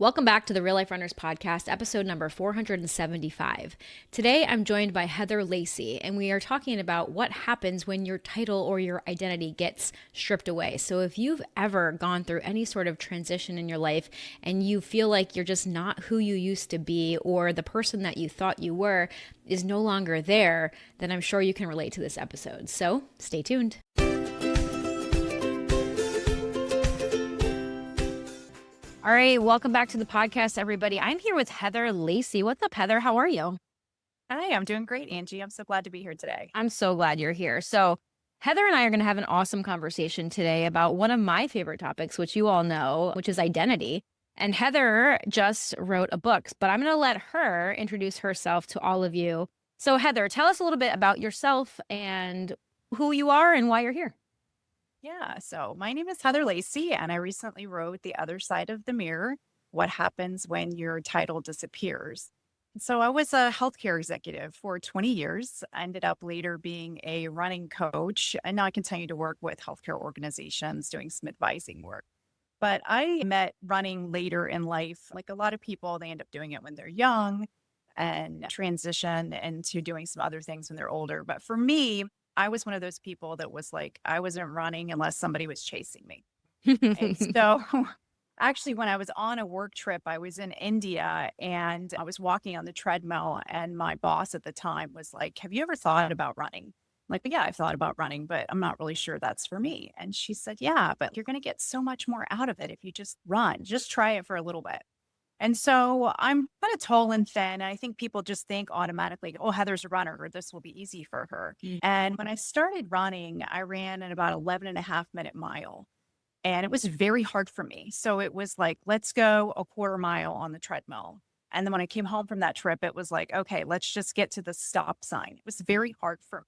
Welcome back to the Real Life Runners podcast, episode number 475. Today, I'm joined by Heather Lacey, and we are talking about what happens when your title or your identity gets stripped away. So, if you've ever gone through any sort of transition in your life and you feel like you're just not who you used to be, or the person that you thought you were is no longer there, then I'm sure you can relate to this episode. So, stay tuned. All right, welcome back to the podcast, everybody. I'm here with Heather Lacey. What's up, Heather? How are you? Hi, I'm doing great, Angie. I'm so glad to be here today. I'm so glad you're here. So, Heather and I are going to have an awesome conversation today about one of my favorite topics, which you all know, which is identity. And Heather just wrote a book, but I'm going to let her introduce herself to all of you. So, Heather, tell us a little bit about yourself and who you are and why you're here. Yeah, so my name is Heather Lacey, and I recently wrote The Other Side of the Mirror: What Happens When Your Title Disappears. So I was a healthcare executive for 20 years. I ended up later being a running coach, and now I continue to work with healthcare organizations doing some advising work. But I met running later in life. Like a lot of people, they end up doing it when they're young and transition into doing some other things when they're older. But for me, I was one of those people that was like, I wasn't running unless somebody was chasing me. And so actually, when I was on a work trip, I was in India and I was walking on the treadmill, and my boss at the time was like, "Have you ever thought about running?" I'm like, "Yeah, I've thought about running, but I'm not really sure that's for me." And she said, "Yeah, but you're going to get so much more out of it if you just run. Just try it for a little bit." And so I'm kind of tall and thin. I think people just think automatically, oh, Heather's a runner, or this will be easy for her. And when I started running, I ran an about 11.5 minute mile. And it was very hard for me. So it was like, let's go a quarter mile on the treadmill. And then when I came home from that trip, it was like, okay, let's just get to the stop sign. It was very hard for me.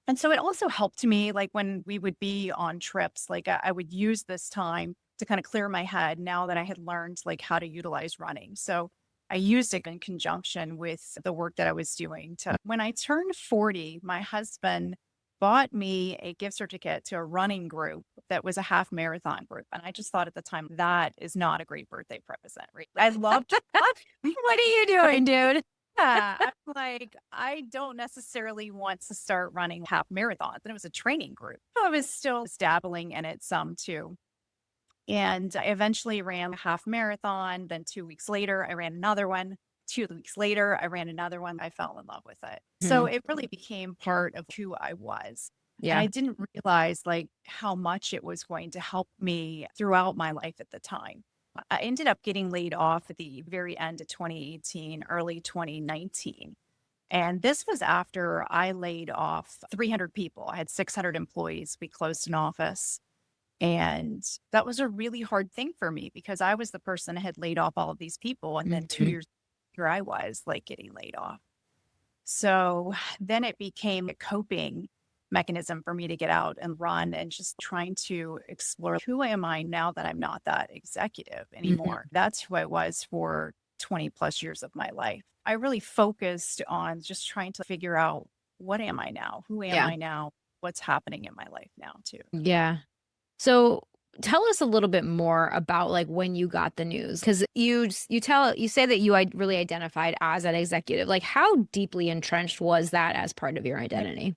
And so it also helped me, like when we would be on trips, like I would use this time to kind of clear my head now that I had learned like how to utilize running. So I used it in conjunction with the work that I was doing. To when I turned 40, my husband bought me a gift certificate to a running group that was a half marathon group. And I just thought at the time, that is not a great birthday present, right? I loved What are you doing, dude? yeah, I'm like, I don't necessarily want to start running half marathons. And it was a training group. So I was still dabbling in it some too. And I eventually ran a half marathon. Then 2 weeks later, I ran another one. 2 weeks later, I ran another one. I fell in love with it. So it really became part of who I was. And I didn't realize like how much it was going to help me throughout my life at the time. I ended up getting laid off at the very end of 2018, early 2019. And this was after I laid off 300 people. I had 600 employees. We closed an office. And that was a really hard thing for me because I was the person that had laid off all of these people. And then 2 years later, I was like getting laid off. So then it became a coping mechanism for me to get out and run and just trying to explore, who am I now that I'm not that executive anymore? That's who I was for 20 plus years of my life. I really focused on just trying to figure out, what am I now? Who am I now? What's happening in my life now too? Yeah. So tell us a little bit more about like when you got the news, because you say that you really identified as an executive. Like, how deeply entrenched was that as part of your identity?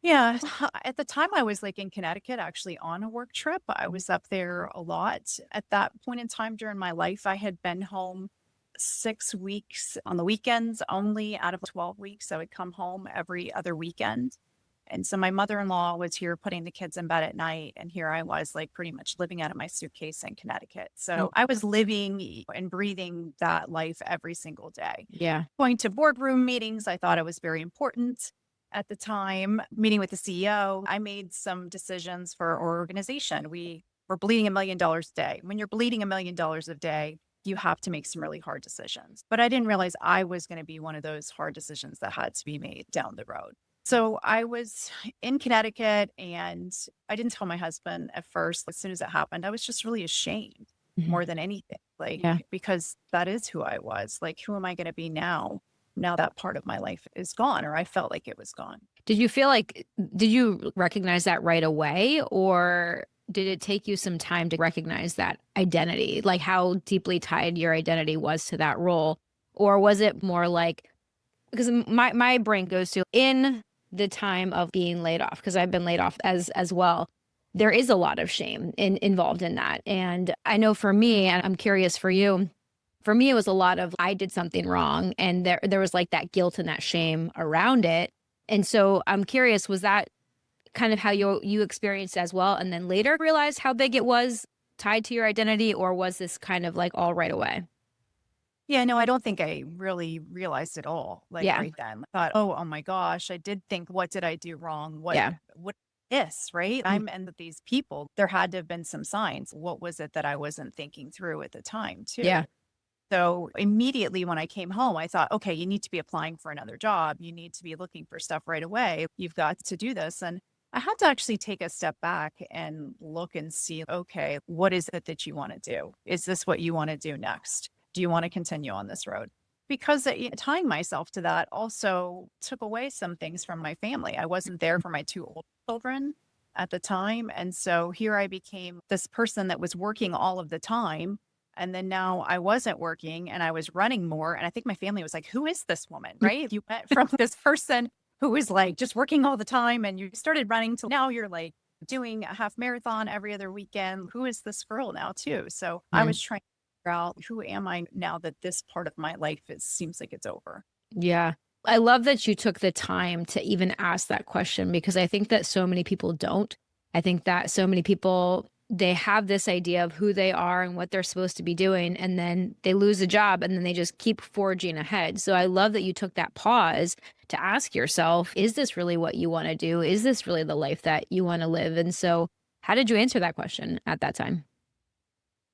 Yeah. At the time, I was like in Connecticut, actually on a work trip. I was up there a lot. At that point in time during my life, I had been home 6 weeks on the weekends only out of 12 weeks. I would come home every other weekend. And so my mother-in-law was here putting the kids in bed at night. And here I was like pretty much living out of my suitcase in Connecticut. So I was living and breathing that life every single day. Yeah. Going to boardroom meetings, I thought it was very important at the time. Meeting with the CEO, I made some decisions for our organization. We were bleeding $1 million a day. When you're bleeding $1 million a day, you have to make some really hard decisions. But I didn't realize I was going to be one of those hard decisions that had to be made down the road. So I was in Connecticut and I didn't tell my husband at first. As soon as it happened, I was just really ashamed more than anything, like, because that is who I was. Like, who am I going to be now? Now that part of my life is gone, or I felt like it was gone. Did you recognize that right away, or did it take you some time to recognize that identity, like how deeply tied your identity was to that role? Or was it more like, because my brain goes to in the time of being laid off, because I've been laid off as well. There is a lot of shame involved in that. And I know for me, and I'm curious for you, for me, it was a lot of I did something wrong. And there was like that guilt and that shame around it. And so I'm curious, was that kind of how you experienced as well? And then later realized how big it was tied to your identity, or was this kind of like all right away? Yeah, no, I don't think I really realized it all, like, Yeah. right then. I thought, "Oh my gosh, I did think, what did I do wrong? Yeah. What is right? Mm. I'm and with these people, there had to have been some signs. What was it that I wasn't thinking through at the time, Yeah. too?" So, immediately when I came home, I thought, "Okay, you need to be applying for another job. You need to be looking for stuff right away. You've got to do this." And I had to actually take a step back and look and see, okay, what is it that you want to do? Is this what you want to do next? Do you want to continue on this road? Because tying myself to that also took away some things from my family. I wasn't there for my two old children at the time. And so here I became this person that was working all of the time, and then now I wasn't working and I was running more. And I think my family was like, "Who is this woman?" Right? You went from this person who was like just working all the time and you started running to now you're like doing a half marathon every other weekend. Who is this girl now, too? So I Mm. was trying to figure out, who am I now that this part of my life seems like it's over? Yeah. I love that you took the time to even ask that question, because I think that so many people don't. I think that so many people, they have this idea of who they are and what they're supposed to be doing, and then they lose a job and then they just keep forging ahead. So I love that you took that pause to ask yourself, is this really what you want to do? Is this really the life that you want to live? And so how did you answer that question at that time?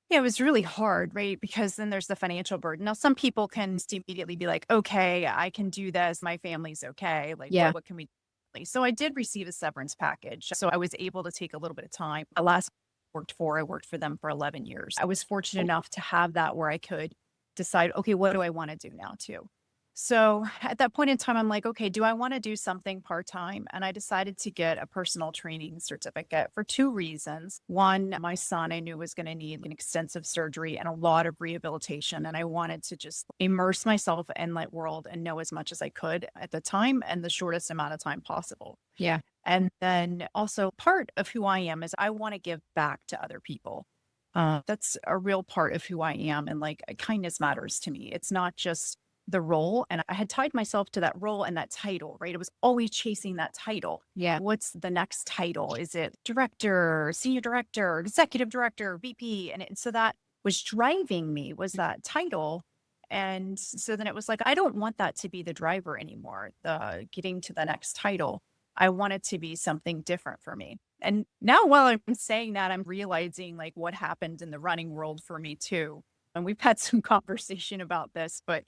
Yeah, it was really hard, right? Because then there's the financial burden. Now, some people can just immediately be like, "Okay, I can do this. My family's okay. Like, Yeah. what can we do?" So I did receive a severance package. So I was able to take a little bit of time. The last I worked for them for 11 years. I was fortunate enough to have that where I could decide, okay, what do I want to do now too? So at that point in time, I'm like, okay, do I want to do something part time? And I decided to get a personal training certificate for two reasons. One, my son I knew was going to need an extensive surgery and a lot of rehabilitation. And I wanted to just immerse myself in that world and know as much as I could at the time and the shortest amount of time possible. Yeah. And then also part of who I am is I want to give back to other people. That's a real part of who I am. And like kindness matters to me. It's not just the role. And I had tied myself to that role and that title, right? It was always chasing that title. Yeah. What's the next title? Is it director, senior director, executive director, VP? So that was driving me, was that title. And so then it was like, I don't want that to be the driver anymore, the getting to the next title. I want it to be something different for me. And now while I'm saying that, I'm realizing like what happened in the running world for me too. And we've had some conversation about this, but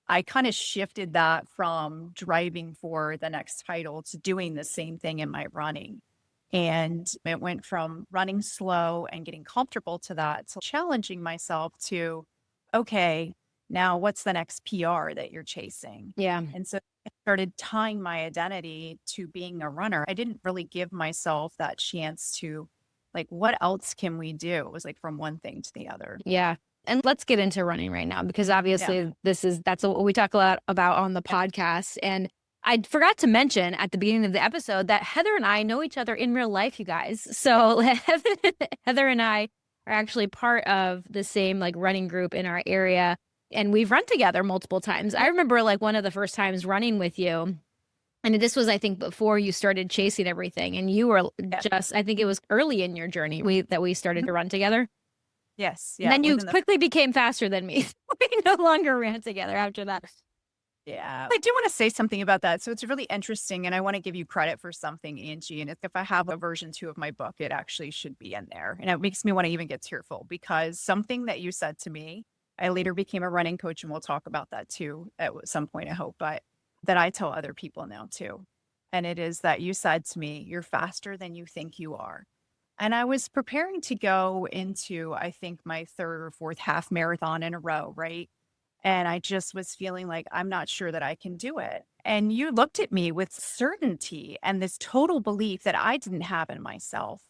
I kind of shifted that from driving for the next title to doing the same thing in my running. And it went from running slow and getting comfortable to that, to challenging myself to, okay, now what's the next PR that you're chasing? Yeah. And so I started tying my identity to being a runner. I didn't really give myself that chance to, like, what else can we do? It was like from one thing to the other. Yeah. And let's get into running right now, because Yeah. obviously that's what we talk a lot about on the Yeah. podcast. And I forgot to mention at the beginning of the episode that Heather and I know each other in real life, you guys. So Heather and I are actually part of the same like running group in our area, and we've run together multiple times. I remember like one of the first times running with you. And this was, I think, before you started chasing everything. And you were Yeah. just, I think it was early in your journey that we started Mhm. to run together. Yes. And Yeah. then you Within the quickly became faster than me. We no longer ran together after that. Yeah. I do want to say something about that. So it's really interesting, and I want to give you credit for something, Angie. And if I have a version two of my book, it actually should be in there. And it makes me want to even get tearful, because something that you said to me, I later became a running coach, and we'll talk about that too at some point, I hope, but that I tell other people now too. And it is that you said to me, "You're faster than you think you are." And I was preparing to go into, I think, my third or fourth half marathon in a row, right? And I just was feeling like, I'm not sure that I can do it. And you looked at me with certainty and this total belief that I didn't have in myself,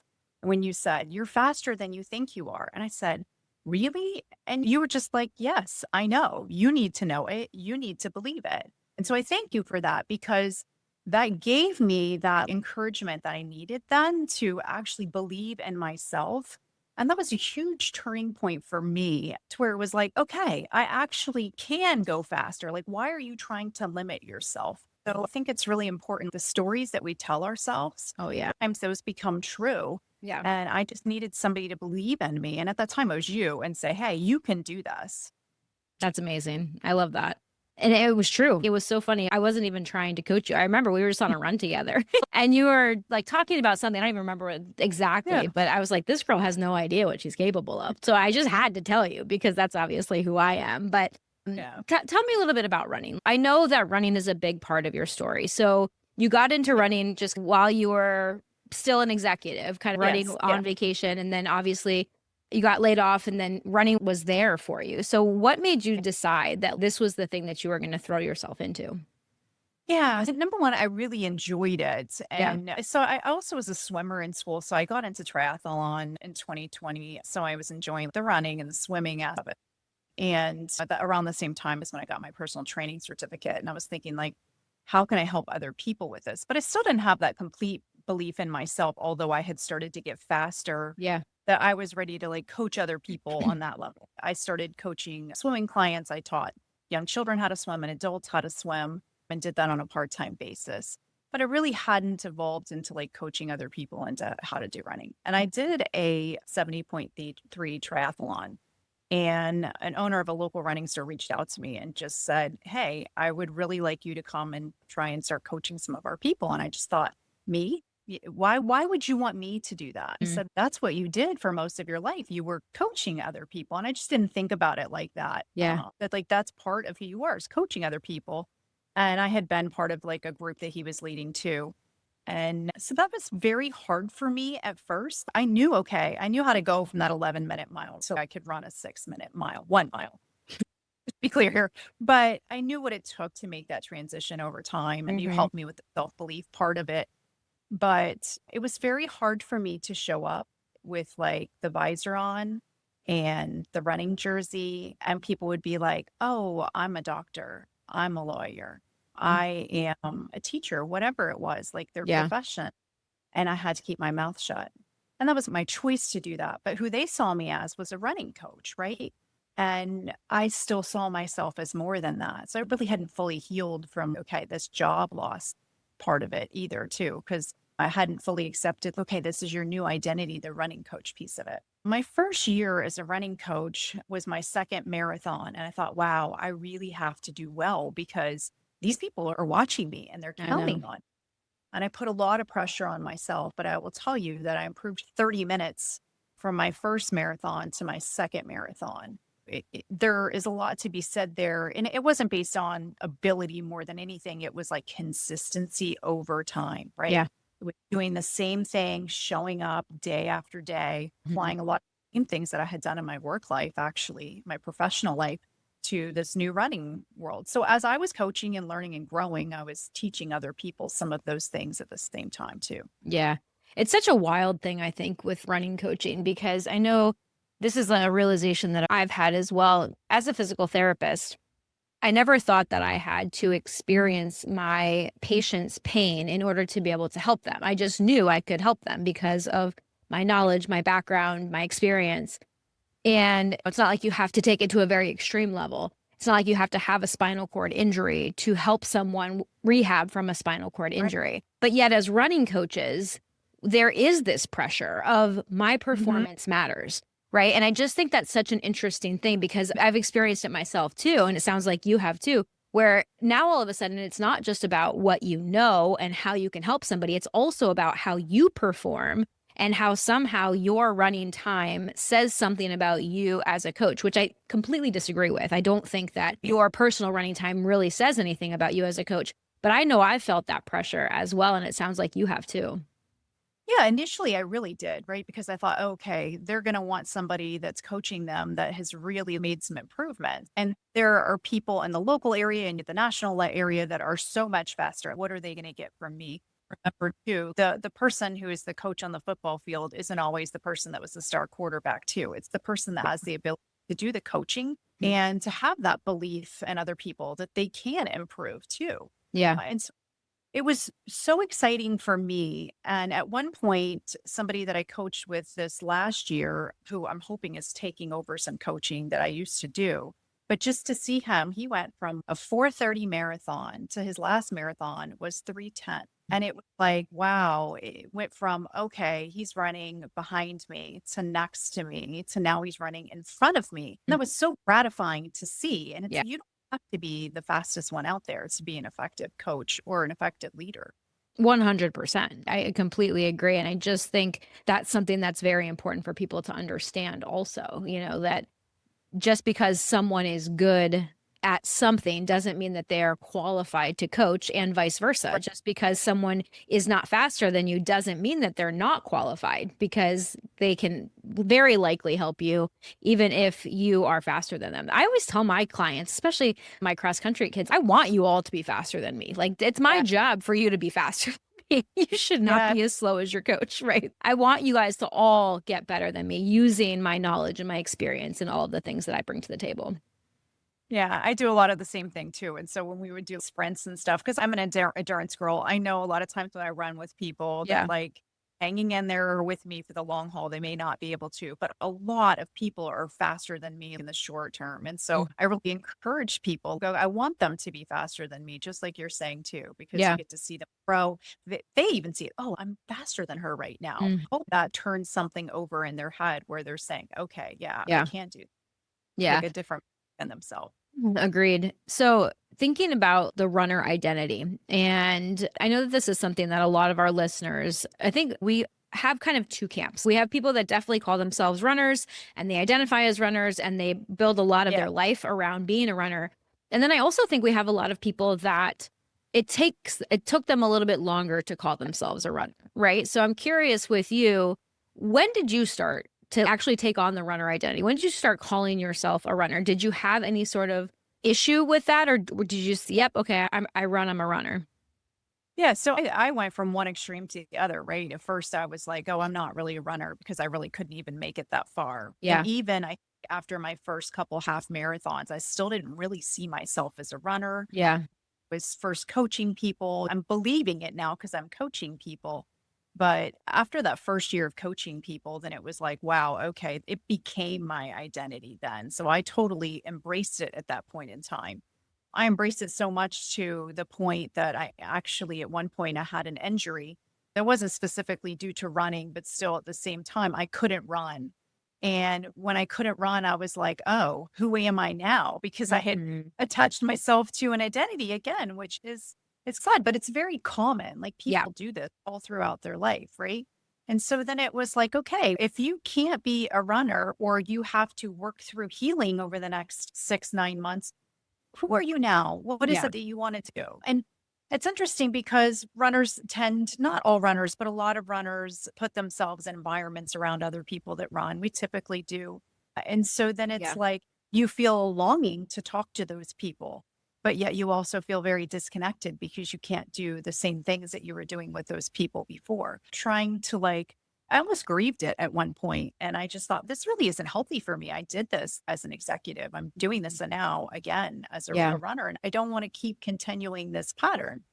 when you said, "You're faster than you think you are." And I said, "Really?" And you were just like, "Yes, I know. You need to know it. You need to believe it." And so I thank you for that because that gave me that encouragement that I needed then to actually believe in myself. And that was a huge turning point for me to where it was like, okay, I actually can go faster. Like, why are you trying to limit yourself? So I think it's really important the stories that we tell ourselves, Oh, yeah. sometimes those become true. Yeah. And I just needed somebody to believe in me. And at that time, it was you and say, hey, you can do this. That's amazing. I love that. And it was true. It was so funny. I wasn't even trying to coach you. I remember we were just on a run together and you were like talking about something. I don't even remember what Yeah. exactly, but I was like, this girl has no idea what she's capable of. So I just had to tell you because that's obviously who I am. But Yeah. tell me a little bit about running. I know that running is a big part of your story. So you got into running just while you were still an executive, kind of running Yes. Yeah. on vacation. And then obviously you got laid off and then running was there for you. So what made you decide that this was the thing that you were going to throw yourself into? Yeah, I think number one, I really enjoyed it. Yeah. And so I also was a swimmer in school. So I got into triathlon in 2020. So I was enjoying the running and the swimming out of it. And around the same time as when I got my personal training certificate. And I was thinking, like, how can I help other people with this? But I still didn't have that complete belief in myself, although I had started to get faster, Yeah. that I was ready to like coach other people on that level. I started coaching swimming clients. I taught young children how to swim and adults how to swim and did that on a part-time basis. But I really hadn't evolved into like coaching other people into how to do running. And I did a 70.3 triathlon, and an owner of a local running store reached out to me and just said, "Hey, I would really like you to come and try and start coaching some of our people." And I just thought, "Me? Why would you want me to do that?" He Mm. said, "That's what you did for most of your life. You were coaching other people." And I just didn't think about it like that. Yeah. That like that's part of who you are, is coaching other people. And I had been part of like a group that he was leading too. And so that was very hard for me at first. I knew, okay, I knew how to go from that 11-minute mile so I could run a 6-minute mile, 1 mile, be clear here. But I knew what it took to make that transition over time. And you Hmm. helped me with the self belief part of it. But it was very hard for me to show up with like the visor on and the running jersey. And people would be like, oh, I'm a doctor, I'm a lawyer, I am a teacher, whatever it was, like their Yeah. profession. And I had to keep my mouth shut. And that was my choice to do that. But who they saw me as was a running coach, right? And I still saw myself as more than that. So I really hadn't fully healed from, okay, this job loss part of it either, too, because I hadn't fully accepted, okay, this is your new identity, the running coach piece of it. My first year as a running coach was my second marathon. And I thought, wow, I really have to do well because these people are watching me and they're I know. counting on. And I put a lot of pressure on myself, but I will tell you that I improved 30 minutes from my first marathon to my second marathon. There is a lot to be said there. And it wasn't based on ability more than anything. It was like consistency over time, right? Yeah. It was doing the same thing, showing up day after day, Mhm. applying a lot of the same things that I had done in my work life, actually, my professional life, to this new running world. So as I was coaching and learning and growing, I was teaching other people some of those things at the same time too. Yeah. It's such a wild thing, I think, with running coaching because I know this is a realization that I've had as well. As a physical therapist, I never thought that I had to experience my patient's pain in order to be able to help them. I just knew I could help them because of my knowledge, my background, my experience. And it's not like you have to take it to a very extreme level. It's not like you have to have a spinal cord injury to help someone rehab from a spinal cord Right. injury. But yet, as running coaches, there is this pressure of my Hmm. performance matters. Right. And I just think that's such an interesting thing because I've experienced it myself too. And it sounds like you have too, where now all of a sudden it's not just about what you know and how you can help somebody. It's also about how you perform and how somehow your running time says something about you as a coach, which I completely disagree with. I don't think that your personal running time really says anything about you as a coach, but I know I've felt that pressure as well. And it sounds like you have too. Yeah, initially I really did, right? Because I thought, okay, they're going to want somebody that's coaching them that has really made some improvement. And there are people in the local area and the national area that are so much faster. What are they going to get from me? remember too, the person who is the coach on the football field isn't always the person that was the star quarterback too. It's the person that has the ability to do the coaching and to have that belief in other people that they can improve too. Yeah. And so it was so exciting for me. And at one point, somebody that I coached with this last year, who I'm hoping is taking over some coaching that I used to do, but just to see him, he went from a 4:30 marathon to his last marathon was 3:10. And it was like, wow, it went from, okay, he's running behind me to next to me to now he's running in front of me. And that was so gratifying to see. And it's, Yeah. you don't have to be the fastest one out there to be an effective coach or an effective leader. 100%. I completely agree. And I just think that's something that's very important for people to understand also, that just because someone is good at something doesn't mean that they are qualified to coach, and vice versa. Just because someone is not faster than you doesn't mean that they're not qualified, because they can very likely help you even if you are faster than them. I always tell my clients, especially my cross country kids, I want you all to be faster than me. Like, it's my Yeah. job for you to be faster. You should not Yeah. be as slow as your coach, right? I want you guys to all get better than me using my knowledge and my experience and all of the things that I bring to the table. Yeah, I do a lot of the same thing too. And so when we would do sprints and stuff, because I'm an endurance girl, I know a lot of times when I run with people Yeah. that like hanging in there with me for the long haul, they may not be able to, but a lot of people are faster than me in the short term. And so I really encourage people, go, I want them to be faster than me, just like you're saying too, because you Yeah. get to see them grow. They even see it. Oh, I'm faster than her right now. Mm. Hope that turns something over in their head where they're saying, okay, yeah, I Yeah. can do Yeah. make a difference in themselves. Agreed. So, thinking about the runner identity, and I know that this is something that a lot of our listeners, I think we have kind of two camps. We have people that definitely call themselves runners and they identify as runners and they build a lot of Yeah. their life around being a runner. And then I also think we have a lot of people that it took them a little bit longer to call themselves a runner, right? So I'm curious with you, when did you start to actually take on the runner identity? When did you start calling yourself a runner? Did you have any sort of issue with that, or did you just, yep, okay, I run, I'm a runner? Yeah, so I went from one extreme to the other, right? At first, I was like, oh, I'm not really a runner because I really couldn't even make it that far. And Yeah. even after my first couple half marathons, I still didn't really see myself as a runner. Yeah. Was first coaching people. I'm believing it now because I'm coaching people. But after that first year of coaching people, then it was like, wow, okay, it became my identity then. So I totally embraced it at that point in time. I embraced it so much to the point that I actually, at one point, I had an injury that wasn't specifically due to running, but still at the same time, I couldn't run. And when I couldn't run, I was like, oh, who am I now? Because I had Mhm. attached myself to an identity again, which is, it's sad, but it's very common. Like Yeah. people do this all throughout their life, right? And so then it was like, okay, if you can't be a runner or you have to work through healing over the next 6, 9 months, who are you now? What is Yeah. it that you want to do? And it's interesting because runners tend, not all runners, but a lot of runners put themselves in environments around other people that run. We typically do. And so then it's Yeah. like you feel a longing to talk to those people, but yet you also feel very disconnected because you can't do the same things that you were doing with those people before. Trying to like, I almost grieved it at one point, and I just thought, this really isn't healthy for me. I did this as an executive. I'm doing this now again as Yeah. a runner, and I don't want to keep continuing this pattern,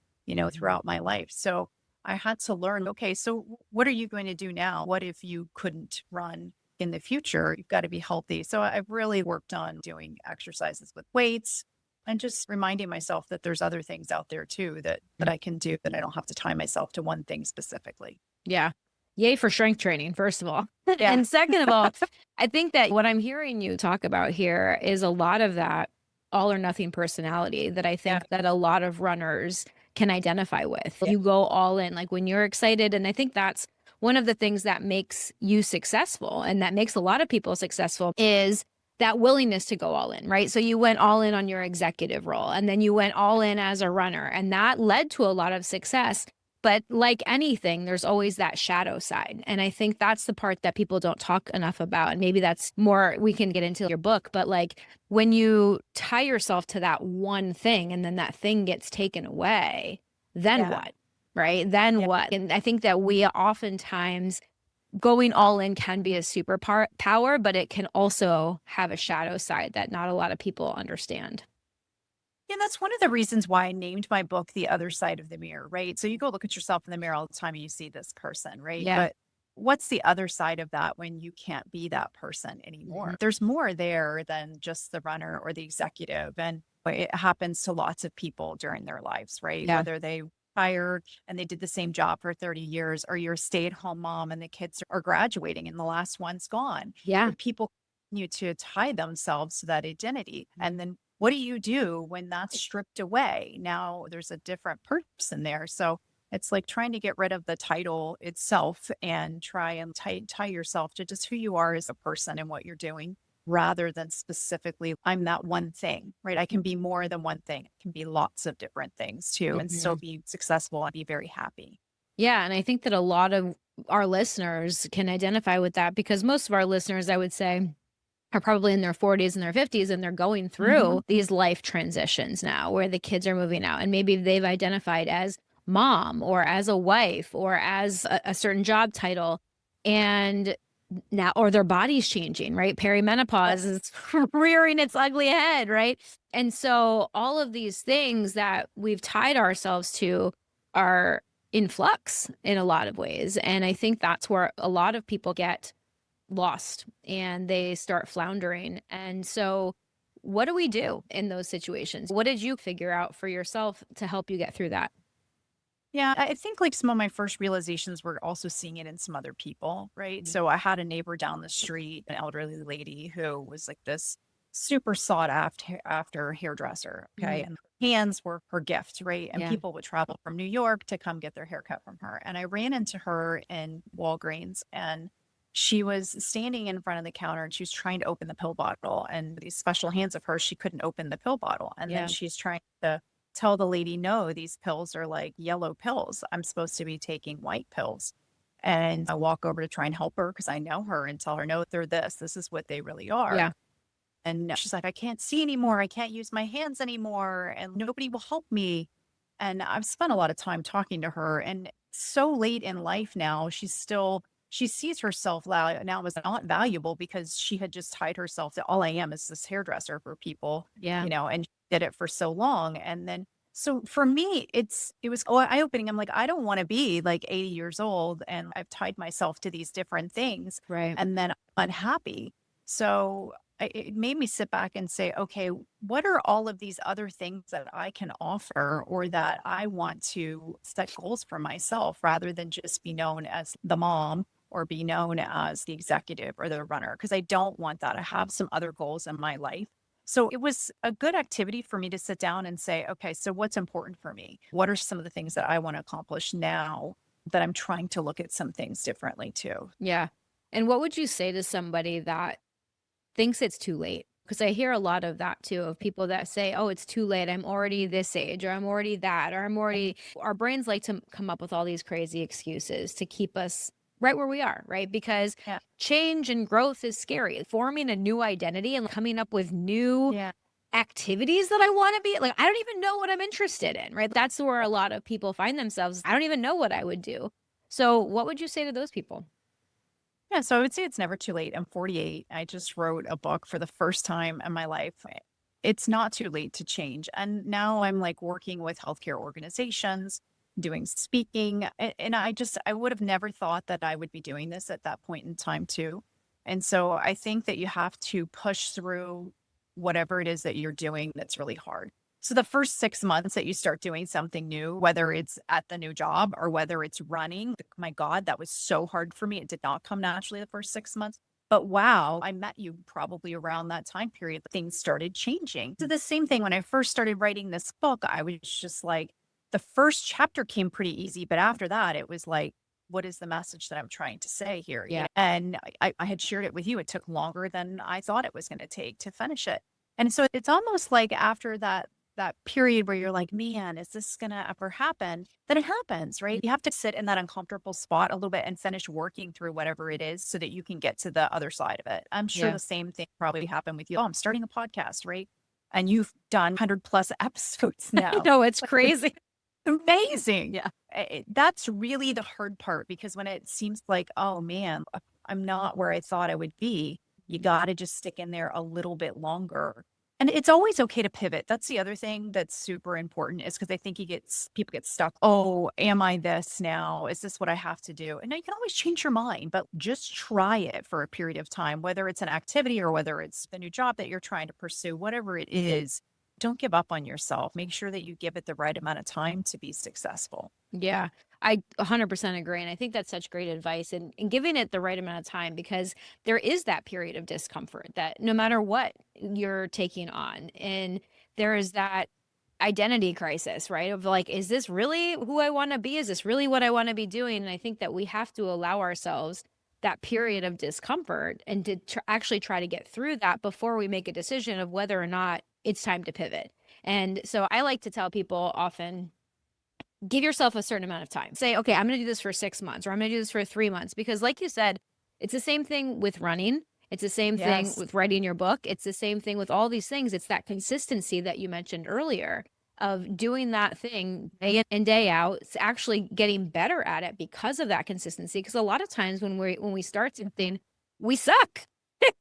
throughout my life. So I had to learn, okay, so what are you going to do now? What if you couldn't run in the future? You've got to be healthy. So I've really worked on doing exercises with weights and just reminding myself that there's other things out there too that I can do, that I don't have to tie myself to one thing specifically. Yeah. Yay for strength training, first of all. Yeah. And second of all, I think that what I'm hearing you talk about here is a lot of that all or nothing personality that I Yeah. think that a lot of runners can identify with. You go all in, like when you're excited. And I think that's one of the things that makes you successful and that makes a lot of people successful is that willingness to go all in, right? So you went all in on your executive role and then you went all in as a runner, and that led to a lot of success. But like anything, there's always that shadow side. And I think that's the part that people don't talk enough about. And maybe that's more, we can get into your book, but like when you tie yourself to that one thing and then that thing gets taken away, then Yeah. what? right? Then Yeah. what? And I think that we oftentimes going all in can be a power, but it can also have a shadow side that not a lot of people understand. Yeah, that's one of the reasons why I named my book The Other Side of the Mirror, right? So you go look at yourself in the mirror all the time and you see this person, right? Yeah. But what's the other side of that when you can't be that person Mhm. anymore? There's more there than just the runner or the executive. And it happens to lots of people during their lives, right? Yeah. Whether they retired and they did the same job for 30 years, or you're a stay-at-home mom and the kids are graduating and the last one's gone. Yeah. But people continue to tie themselves to that identity. And then what do you do when that's stripped away? Now there's a different person there. So it's like trying to get rid of the title itself and try and tie yourself to just who you are as a person and what you're doing rather than specifically, I'm that one thing, right? I can be more than one thing. It can be lots of different things too and still Mhm. be successful and be very happy. Yeah, and I think that a lot of our listeners can identify with that because most of our listeners, I would say, are probably in their 40s and their 50s and they're going Hmm. through these life transitions now where the kids are moving out and maybe they've identified as mom or as a wife or as a certain job title and now or their body's changing, right? Perimenopause Yes. is rearing its ugly head, right? And so all of these things that we've tied ourselves to are in flux in a lot of ways. And I think that's where a lot of people get lost and they start floundering. And so, what do we do in those situations? What did you figure out for yourself to help you get through that? Yeah, I think like some of my first realizations were also seeing it in some other people, right? So I had a neighbor down the street, an elderly lady who was like this super sought after hairdresser. Okay. Mhm. And her hands were her gift, right? And Yeah. people would travel from New York to come get their haircut from her. And I ran into her in Walgreens and she was standing in front of the counter and she was trying to open the pill bottle. And these special hands of hers, she couldn't open the pill bottle. And then Yeah. she's trying to tell the lady, no, these pills are like yellow pills. I'm supposed to be taking white pills. And I walk over to try and help her because I know her and tell her, no, they're this. This is what they really are. Yeah. And she's like, I can't see anymore. I can't use my hands anymore. And nobody will help me. And I've spent a lot of time talking to her. And so late in life now, she sees herself now as not valuable because she had just tied herself to all I am is this hairdresser for people, Yeah. and she did it for so long. And then, so for me, it was eye opening. I'm like, I don't want to be like 80 years old and I've tied myself to these different things Right. and then I'm unhappy. So it made me sit back and say, okay, what are all of these other things that I can offer or that I want to set goals for myself rather than just be known as the mom or be known as the executive or the runner? Because I don't want that. I have some other goals in my life. So it was a good activity for me to sit down and say, okay, so what's important for me? What are some of the things that I want to accomplish now that I'm trying to look at some things differently too? Yeah. And what would you say to somebody that thinks it's too late? Because I hear a lot of that too, of people that say, oh, it's too late. I'm already this age, or I'm already that, or I'm already. Our brains like to come up with all these crazy excuses to keep us right where we are, right? Because Yeah. change and growth is scary. Forming a new identity and coming up with new Yeah. activities that I want to be like, I don't even know what I'm interested in, right? That's where a lot of people find themselves. I don't even know what I would do. So, what would you say to those people? Yeah, so I would say it's never too late. I'm 48. I just wrote a book for the first time in my life. It's not too late to change. And now I'm like working with healthcare organizations, doing speaking. And I would have never thought that I would be doing this at that point in time, too. And so I think that you have to push through whatever it is that you're doing that's really hard. So the first 6 months that you start doing something new, whether it's at the new job or whether it's running, my God, that was so hard for me. It did not come naturally the first 6 months. But wow, I met you probably around that time period. Things started changing. So the same thing when I first started writing this book, I was just like, the first chapter came pretty easy, but after that, it was like, what is the message that I'm trying to say here? Yeah. And I had shared it with you. It took longer than I thought it was going to take to finish it. And so it's almost like after that period where you're like, man, is this going to ever happen? Then it happens, right? You have to sit in that uncomfortable spot a little bit and finish working through whatever it is so that you can get to the other side of it. I'm sure Yeah. the same thing probably happened with you. Oh, I'm starting a podcast, right? And you've done 100 plus episodes I now. know it's crazy. Amazing. Yeah. That's really the hard part because when it seems like, oh man, I'm not where I thought I would be, you got to just stick in there a little bit longer. And it's always okay to pivot. That's the other thing that's super important is because I think people get stuck. Oh, am I this now? Is this what I have to do? And now you can always change your mind, but just try it for a period of time, whether it's an activity or whether it's the new job that you're trying to pursue, whatever it is. Don't give up on yourself. Make sure that you give it the right amount of time to be successful. Yeah, I 100% agree. And I think that's such great advice and giving it the right amount of time because there is that period of discomfort that no matter what you're taking on, and there is that identity crisis, right? Of like, is this really who I want to be? Is this really what I want to be doing? And I think that we have to allow ourselves that period of discomfort and to actually try to get through that before we make a decision of whether or not it's time to pivot. And so I like to tell people often, give yourself a certain amount of time. Say, okay, I'm going to do this for 6 months or I'm going to do this for 3 months. Because, like you said, it's the same thing with running. It's the same thing Yes. with writing your book. It's the same thing with all these things. It's that consistency that you mentioned earlier of doing that thing day in and day out. It's actually getting better at it because of that consistency. Because a lot of times when we start something, we suck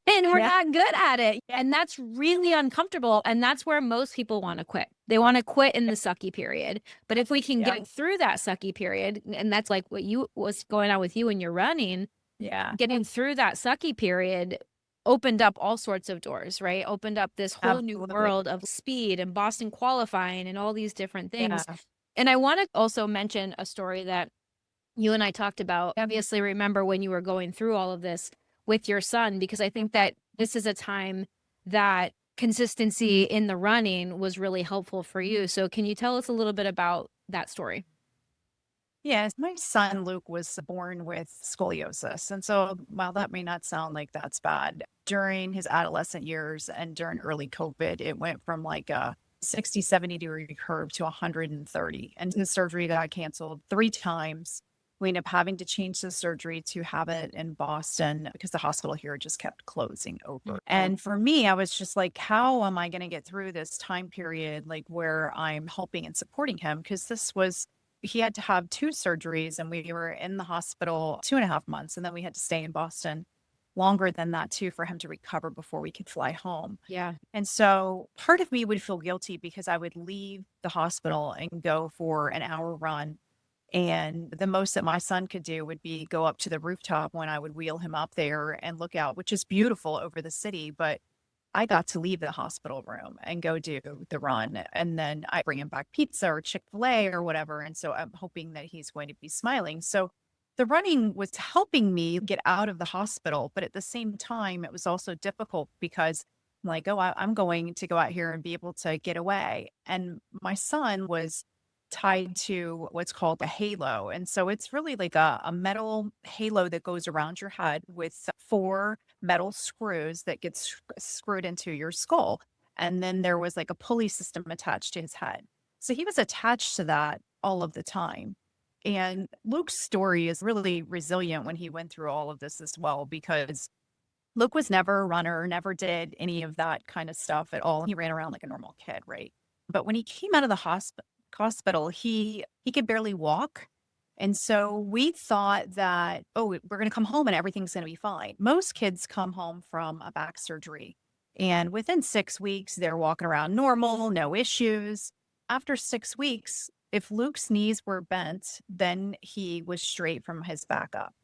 and we're Yeah. not good at it. And that's really uncomfortable. And that's where most people want to quit. They want to quit in the sucky period. But if we can Yeah. get through that sucky period, and that's like what you was going on with you when you're running, Yeah. getting through that sucky period opened up all sorts of doors, right? Opened up this whole new Absolutely. world of speed and Boston qualifying and all these different things. Yeah. And I want to also mention a story that you and I talked about. Obviously, remember when you were going through all of this with your son, because I think that this is a time that consistency in the running was really helpful for you. So, can you tell us a little bit about that story? Yes. My son Luke was born with scoliosis. And so while that may not sound like that's bad, during his adolescent years and during early COVID, it went from like a 60, 70-degree curve to 130. And his surgery got canceled 3 times. We ended up having to change the surgery to have it in Boston because the hospital here just kept closing over. And for me, I was just like, how am I going to get through this time period, like where I'm helping and supporting him? Because he had to have 2 surgeries and we were in the hospital 2.5 months. And then we had to stay in Boston longer than that too for him to recover before we could fly home. Yeah. And so part of me would feel guilty because I would leave the hospital and go for an hour run. And the most that my son could do would be go up to the rooftop when I would wheel him up there and look out, which is beautiful over the city. But I got to leave the hospital room and go do the run. And then I bring him back pizza or Chick-fil-A or whatever. And so I'm hoping that he's going to be smiling. So the running was helping me get out of the hospital. But at the same time, it was also difficult because I'm like, oh, I'm going to go out here and be able to get away. And my son was tied to what's called a halo. And so it's really like a metal halo that goes around your head with 4 metal screws that gets screwed into your skull. And then there was like a pulley system attached to his head. So he was attached to that all of the time. And Luke's story is really resilient when he went through all of this as well, because Luke was never a runner, never did any of that kind of stuff at all. He ran around like a normal kid, right? But when he came out of the hospital, he could barely walk. And so we thought that, oh, we're going to come home and everything's going to be fine. Most kids come home from a back surgery and within 6 weeks, they're walking around normal, no issues. After 6 weeks, if Luke's knees were bent, then he was straight from his back up.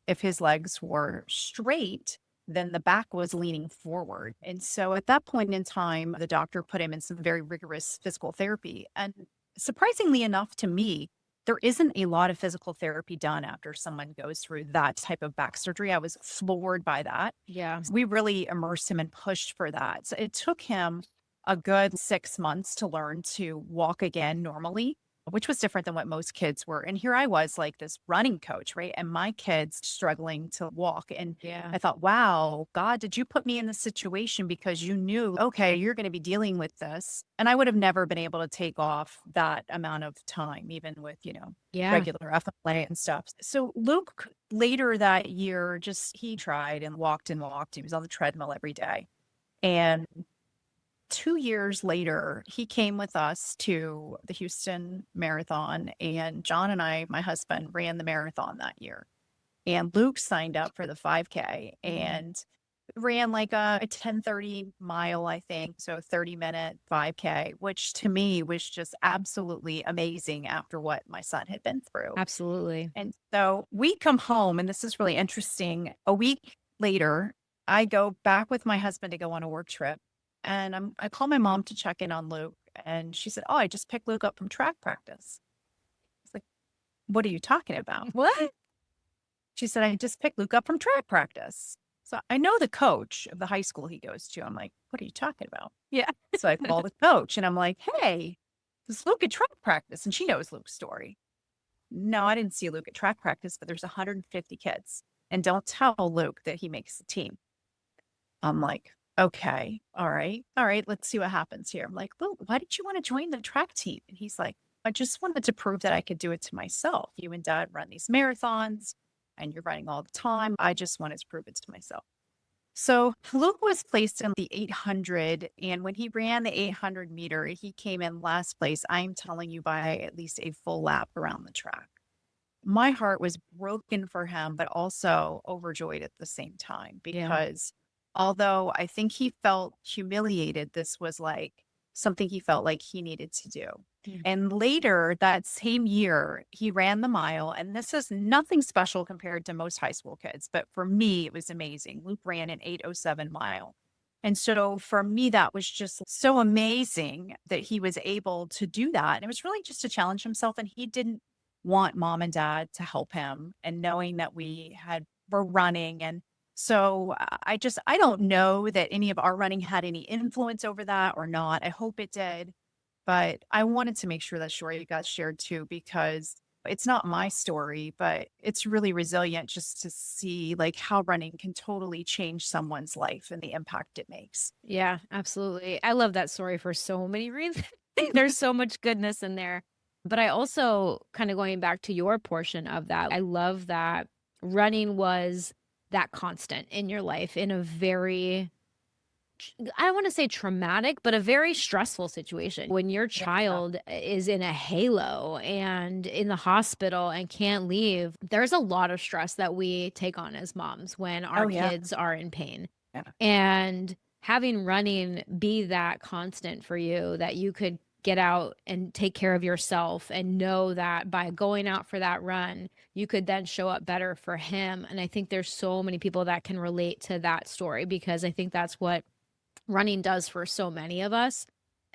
If his legs were straight, then the back was leaning forward. And so at that point in time, the doctor put him in some very rigorous physical therapy. And surprisingly enough to me, there isn't a lot of physical therapy done after someone goes through that type of back surgery. I was floored by that. Yeah. We really immersed him and pushed for that. So it took him a good 6 months to learn to walk again normally, which was different than what most kids were. And here I was like this running coach, right? And my kids struggling to walk. And Yeah. I thought, wow, God, did you put me in this situation because you knew, okay, you're going to be dealing with this? And I would have never been able to take off that amount of time, even with, Yeah. regular FMLA and stuff. So Luke later that year, he tried and walked and walked. He was on the treadmill every day. And 2 years later, he came with us to the Houston Marathon, and John and I, my husband, ran the marathon that year. And Luke signed up for the 5K and ran like a 10:30 mile, I think. So 30-minute 5K, which to me was just absolutely amazing after what my son had been through. Absolutely. And so we come home, and this is really interesting. A week later, I go back with my husband to go on a work trip. And I call my mom to check in on Luke. And she said, "Oh, I just picked Luke up from track practice." It's like, "What are you talking about?" What? She said, "I just picked Luke up from track practice." So I know the coach of the high school he goes to. I'm like, "What are you talking about?" Yeah. So I call the coach and I'm like, "Hey, does Luke at track practice?" And she knows Luke's story. "No, I didn't see Luke at track practice, but there's 150 kids. And don't tell Luke that he makes the team." I'm like, "Okay, all right, all right, let's see what happens here." I'm like, "Luke, why did you want to join the track team?" And he's like, "I just wanted to prove that I could do it to myself. You and Dad run these marathons and you're running all the time. I just wanted to prove it to myself." So Luke was placed in the 800. And when he ran the 800 meter, he came in last place. I'm telling you, by at least a full lap around the track. My heart was broken for him, but also overjoyed at the same time Yeah. because although I think he felt humiliated, this was like something he felt like he needed to do. Mm. And later that same year, he ran the mile. And this is nothing special compared to most high school kids, but for me, it was amazing. Luke ran an 8:07 mile. And so for me, that was just so amazing that he was able to do that. And it was really just to challenge himself. And he didn't want mom and dad to help him, and knowing that were running. And so I don't know that any of our running had any influence over that or not. I hope it did, but I wanted to make sure that story got shared too, because it's not my story, but it's really resilient just to see like how running can totally change someone's life and the impact it makes. Yeah, absolutely. I love that story for so many reasons. There's so much goodness in there. But I also kind of going back to your portion of that, I love that running was that constant in your life in a very, I don't want to say traumatic, but a very stressful situation. When your Yeah. child is in a halo and in the hospital and can't leave, there's a lot of stress that we take on as moms when our Oh yeah. kids are in pain. Yeah. And having running be that constant for you that you could get out and take care of yourself and know that by going out for that run, you could then show up better for him. And I think there's so many people that can relate to that story because I think that's what running does for so many of us.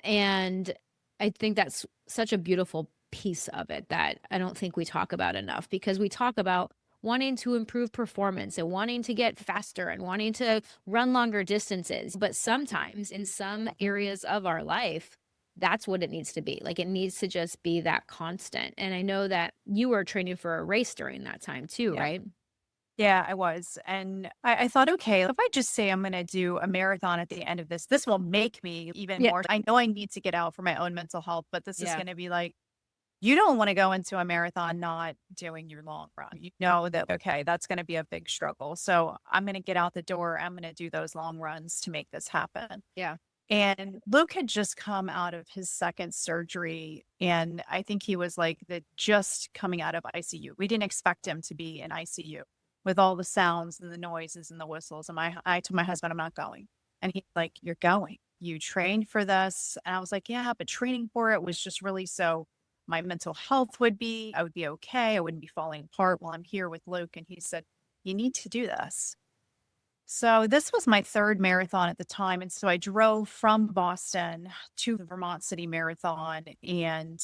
And I think that's such a beautiful piece of it that I don't think we talk about enough because we talk about wanting to improve performance and wanting to get faster and wanting to run longer distances. But sometimes in some areas of our life, that's what it needs to be. Like it needs to just be that constant. And I know that you were training for a race during that time too, Yeah. right? Yeah, I was. And I thought, okay, if I just say I'm going to do a marathon at the end of this will make me even Yeah. more. I know I need to get out for my own mental health, but this is Yeah. going to be like, you don't want to go into a marathon not doing your long run. You know that, okay, that's going to be a big struggle. So I'm going to get out the door. I'm going to do those long runs to make this happen. Yeah. And Luke had just come out of his second surgery. And I think he was like the just coming out of ICU. We didn't expect him to be in ICU with all the sounds and the noises and the whistles. And I told my husband, "I'm not going." And he's like, "You're going. You trained for this." And I was like, "Yeah, but training for it was just really so my mental health I would be okay. I wouldn't be falling apart while I'm here with Luke." And he said, "You need to do this." So this was my third marathon at the time. And so I drove from Boston to the Vermont City Marathon, and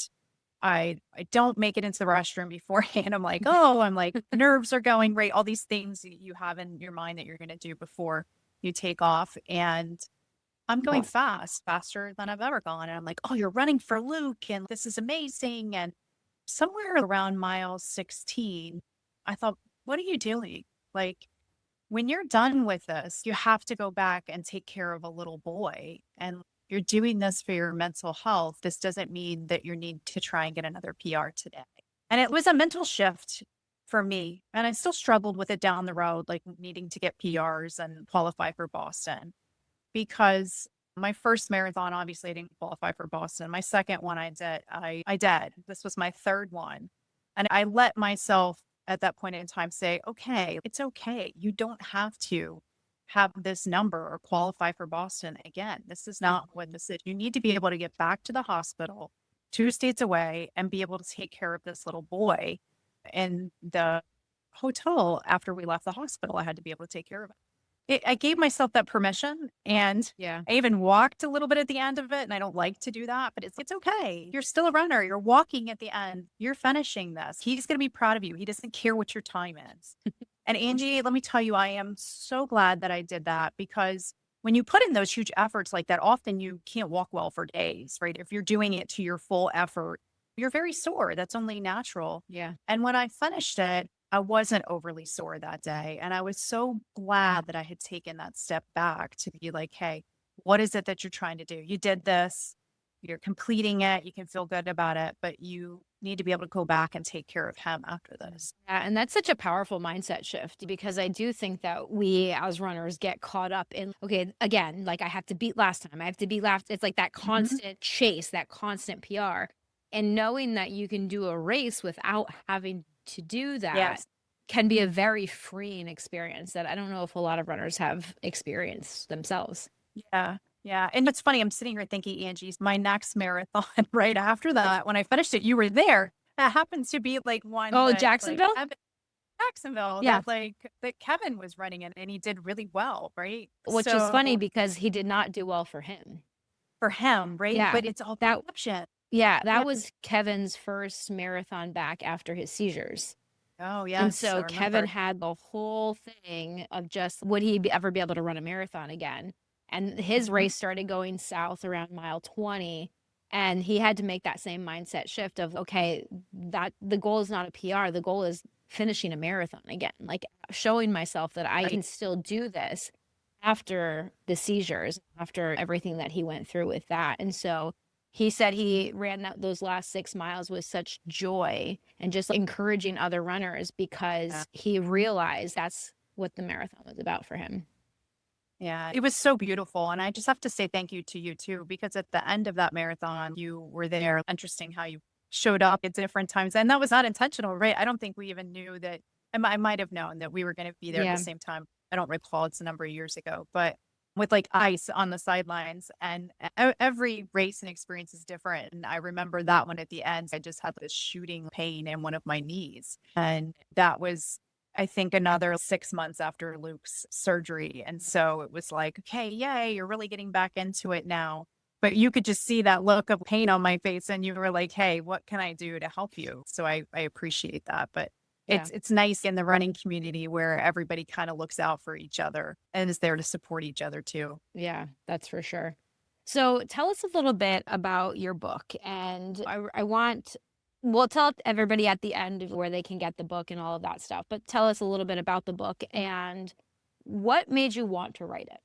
I don't make it into the restroom beforehand. I'm like, oh, I'm like, nerves are going right. All these things that you have in your mind that you're going to do before you take off. And I'm going fast, faster than I've ever gone. And I'm like, "Oh, you're running for Luke and this is amazing." And somewhere around mile 16, I thought, "What are you doing? Like, when you're done with this, you have to go back and take care of a little boy. And you're doing this for your mental health. This doesn't mean that you need to try and get another PR today." And it was a mental shift for me. And I still struggled with it down the road, like needing to get PRs and qualify for Boston, because My first marathon, obviously, I didn't qualify for Boston. My second one, I did. This was my third one. And I let myself at that point in time say, okay, it's okay. You don't have to have this number or qualify for Boston again. This is not what this is. You need to be able to get back to the hospital 2 states away and be able to take care of this little boy in the hotel after we left the hospital. I had to be able to take care of I gave myself that permission, and Yeah. I even walked a little bit at the end of it, and I don't like to do that, but it's okay. You're still a runner. You're walking at the end. You're finishing this. He's going to be proud of you. He doesn't care what your time is. And Angie, let me tell you, I am so glad that I did that because when you put in those huge efforts like that, often you can't walk well for days, right? If you're doing it to your full effort, you're very sore. That's only natural. Yeah. And when I finished it, I wasn't overly sore that day. And I was so glad that I had taken that step back to be like, hey, what is it that you're trying to do? You did this, you're completing it, you can feel good about it, but you need to be able to go back and take care of him after this. Yeah, and that's such a powerful mindset shift because I do think that we as runners get caught up in, okay, again, like I have to beat last time, I have to beat last. It's like that Mhm. constant chase, that constant PR. And knowing that you can do a race without having to do that Yes. can be a very freeing experience that I don't know if a lot of runners have experienced themselves. Yeah. Yeah. And it's funny, I'm sitting here thinking, Angie's my next marathon right after that, when I finished it, you were there. That happens to be like one Oh, that Jacksonville? Jacksonville Yeah. that Kevin was running it and he did really well, right? Which is funny So because he did not do well for him. for him, right? Yeah. But it's all That perception. Yeah, Yeah. that was Kevin's first marathon back after his seizures. Oh, And yes, I so Kevin remember. had the whole thing of just would he ever be able to run a marathon again? And his Mhm. race started going south around mile 20. And he had to make that same mindset shift of, okay, that the goal is not a PR. The goal is finishing a marathon again, like showing myself that I Right. can still do this after the seizures, after everything that he went through with that. And so he said he ran those last 6 miles with such joy and just encouraging other runners Yeah. because he realized that's what the marathon was about for him. Yeah. It was so beautiful. And I just have to say thank you to you too, because at the end of that marathon, you were there. Interesting how you showed up at different times. And that was not intentional, right? I don't think we even knew that. I might have known that we were going to be there at the Yeah. same time. I don't recall. It's a number of years ago, but with like ice on the sidelines and every race and experience is different. And I remember that one at the end, I just had this shooting pain in one of my knees. And that was I think another 6 months after Luke's surgery, and so it was like, "Okay, yay, you're really getting back into it now." But you could just see that look of pain on my face, and you were like, "Hey, what can I do to help you?" So I appreciate that, but Yeah. it's nice in the running community where everybody kinda looks out for each other and is there to support each other too. Yeah, that's for sure. So tell us a little bit about your book. And I want, well, tell everybody at the end of where they can get the book and all of that stuff. But tell us a little bit about the book and what made you want to write it.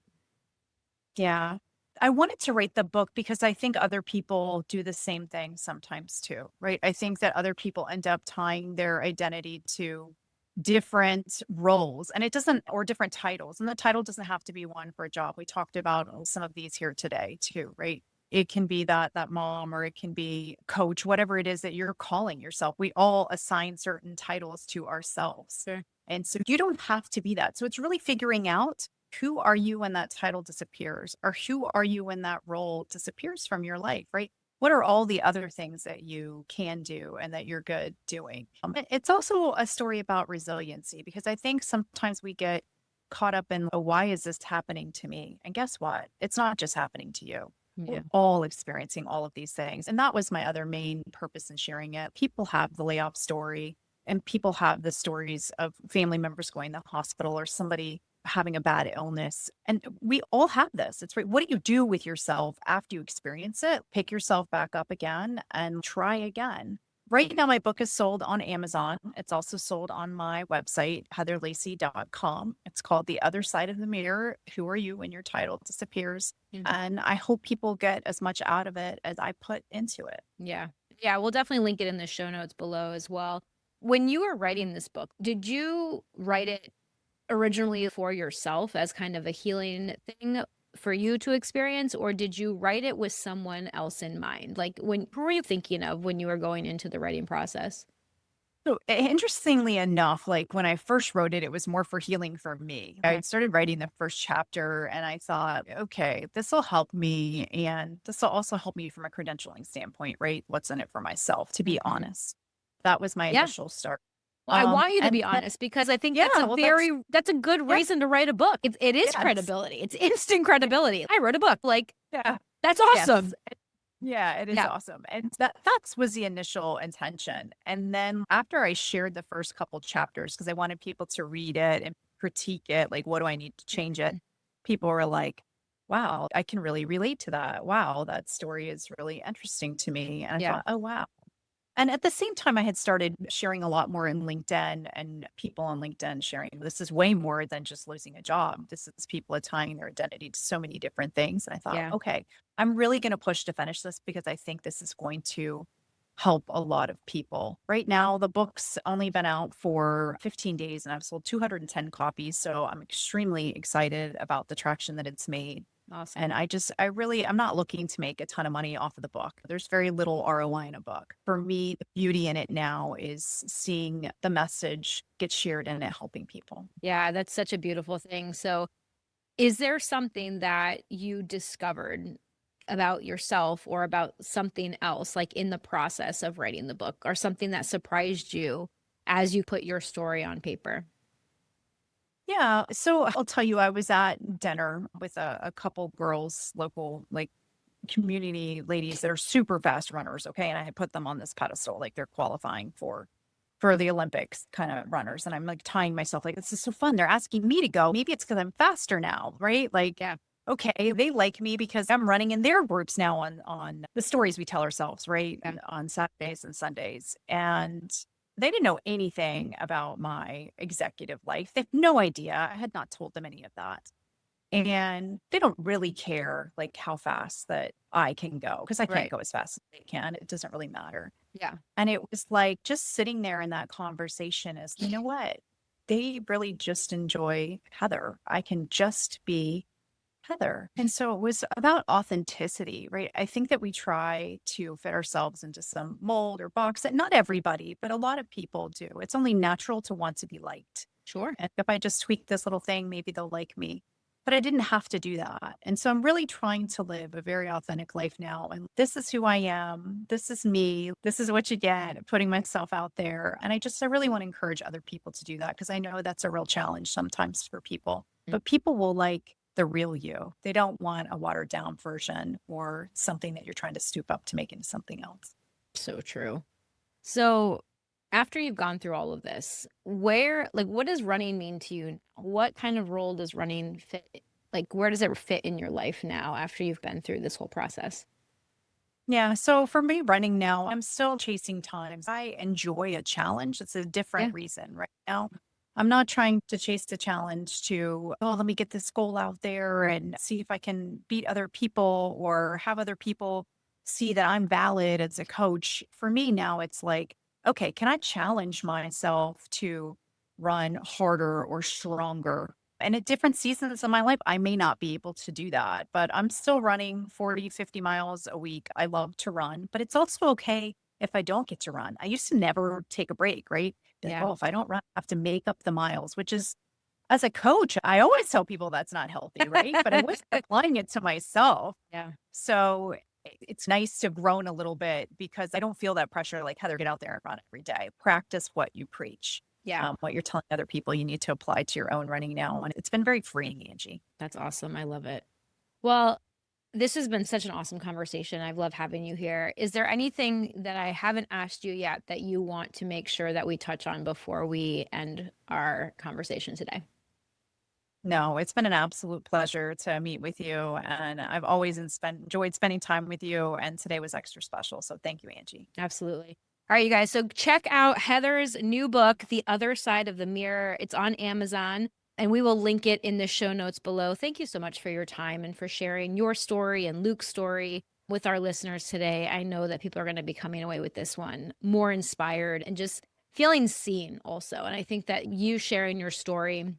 Yeah. I wanted to write the book because I think other people do the same thing sometimes too, right? I think that other people end up tying their identity to different roles and it doesn't, or different titles. And the title doesn't have to be one for a job. We talked about some of these here today too, right? It can be that mom or it can be coach, whatever it is that you're calling yourself. We all assign certain titles to ourselves. Sure. And so you don't have to be that. So it's really figuring out who are you when that title disappears or who are you when that role disappears from your life, right? What are all the other things that you can do and that you're good doing? It's also a story about resiliency because I think sometimes we get caught up in, oh, why is this happening to me? And guess what? It's not just happening to you. We're Yeah. all experiencing all of these things. And that was my other main purpose in sharing it. People have the layoff story and people have the stories of family members going to the hospital or somebody having a bad illness. And we all have this. It's right. What do you do with yourself after you experience it? Pick yourself back up again and try again. Right now, my book is sold on Amazon. It's also sold on my website, heatherlacey.com. It's called The Other Side of the Mirror. Who are you when your title disappears? Mhm. And I hope people get as much out of it as I put into it. Yeah. Yeah. We'll definitely link it in the show notes below as well. When you were writing this book, did you write it originally for yourself as kind of a healing thing for you to experience, or did you write it with someone else in mind? Like, who were you thinking of when you were going into the writing process? So, interestingly enough, like when I first wrote it, it was more for healing for me. I Okay. started writing the first chapter and I thought, okay, this will help me. And this will also help me from a credentialing standpoint, right? What's in it for myself, to be Mhm. honest. That was my Yeah. initial start. Well, I want you to And be then, honest because I think yeah, well, that's a good yeah, reason to write a book. It is yes, credibility. It's instant yeah, credibility. I wrote a book. Like, yeah, that's yes. awesome. Yeah, it is Yeah. awesome. And that was the initial intention. And then after I shared the first couple chapters, because I wanted people to read it and critique it, like, what do I need to change it? Mhm. People were like, wow, I can really relate to that. Wow, that story is really interesting to me. And I Yeah. thought, oh, wow. And at the same time, I had started sharing a lot more in LinkedIn and people on LinkedIn sharing this is way more than just losing a job. This is people attaching their identity to so many different things. And I thought, Yeah. okay, I'm really going to push to finish this because I think this is going to help a lot of people. Right now, the book's only been out for 15 days and I've sold 210 copies. So I'm extremely excited about the traction that it's made. And Awesome. I'm not looking to make a ton of money off of the book. There's very little ROI in a book. For me, the beauty in it now is seeing the message get shared and it helping people. Yeah, that's such a beautiful thing. So, is there something that you discovered about yourself or about something else, like in the process of writing the book, or something that surprised you as you put your story on paper? Yeah. So I'll tell you, I was at dinner with a couple girls, local, like community ladies that are super fast runners. Okay. And I had put them on this pedestal, like they're qualifying for the Olympics kind of runners. And I'm like tying myself like, this is so fun. They're asking me to go. Maybe it's because I'm faster now, right? Like, Yeah. okay, they like me because I'm running in their groups now on the stories we tell ourselves, right? Yeah. On Saturdays and Sundays. And they didn't know anything about my executive life. They have no idea. I had not told them any of that. And they don't really care like how fast that I can go because I can't Right. go as fast as they can. It doesn't really matter. Yeah. And it was like just sitting there in that conversation is, you know what? They really just enjoy Heather. I can just be Heather. And so it was about authenticity, right? I think that we try to fit ourselves into some mold or box that not everybody, but a lot of people do. It's only natural to want to be liked. Sure. And if I just tweak this little thing, maybe they'll like me. But I didn't have to do that. And so I'm really trying to live a very authentic life now. And this is who I am. This is me. This is what you get, putting myself out there. And I really want to encourage other people to do that because I know that's a real challenge sometimes for people. Mm. But people will like the real you. They don't want a watered down version or something that you're trying to stoop up to make into something else. So true. So, after you've gone through all of this, what does running mean to you? What kind of role does running fit? Like, where does it fit in your life now after you've been through this whole process? Yeah. So for me, running now, I'm still chasing times. I enjoy a challenge. It's a Yeah. different reason right now. I'm not trying to chase the challenge to, oh, let me get this goal out there and see if I can beat other people or have other people see that I'm valid as a coach. For me now, it's like, okay, can I challenge myself to run harder or stronger? And at different seasons of my life, I may not be able to do that, but I'm still running 40, 50 miles a week. I love to run, but it's also okay if I don't get to run. I used to never take a break, right? Be like, Yeah. oh, if I don't run, I have to make up the miles, which is as a coach, I always tell people that's not healthy, right? But I was applying it to myself. Yeah. So it's nice to have grown a little bit because I don't feel that pressure like Heather, get out there and run every day. Practice what you preach. Yeah. What you're telling other people you need to apply to your own running now. And it's been very freeing, Angie. That's awesome. I love it. Well, this has been such an awesome conversation. I've loved having you here. Is there anything that I haven't asked you yet that you want to make sure that we touch on before we end our conversation today? No, it's been an absolute pleasure to meet with you. And I've always enjoyed spending time with you. And today was extra special. So thank you, Angie. Absolutely. All right, you guys. So check out Heather's new book, The Other Side of the Mirror. It's on Amazon, and we will link it in the show notes below. Thank you so much for your time and for sharing your story and Luke's story with our listeners today. I know that people are going to be coming away with this one more inspired and just feeling seen also. And I think that you sharing your story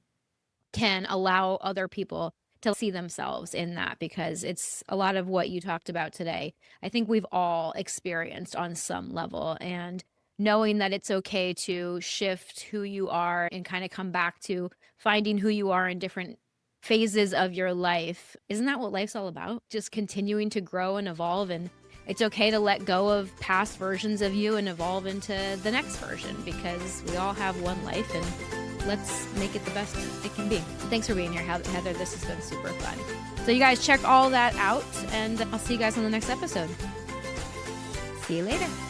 can allow other people to see themselves in that, because it's a lot of what you talked about today. I think we've all experienced on some level, and knowing that it's okay to shift who you are and kind of come back to finding who you are in different phases of your life. Isn't that what life's all about? Just continuing to grow and evolve, and it's okay to let go of past versions of you and evolve into the next version, because we all have one life, and let's make it the best it can be. Thanks for being here, Heather. This has been super fun. So you guys check all that out, and I'll see you guys on the next episode. See you later.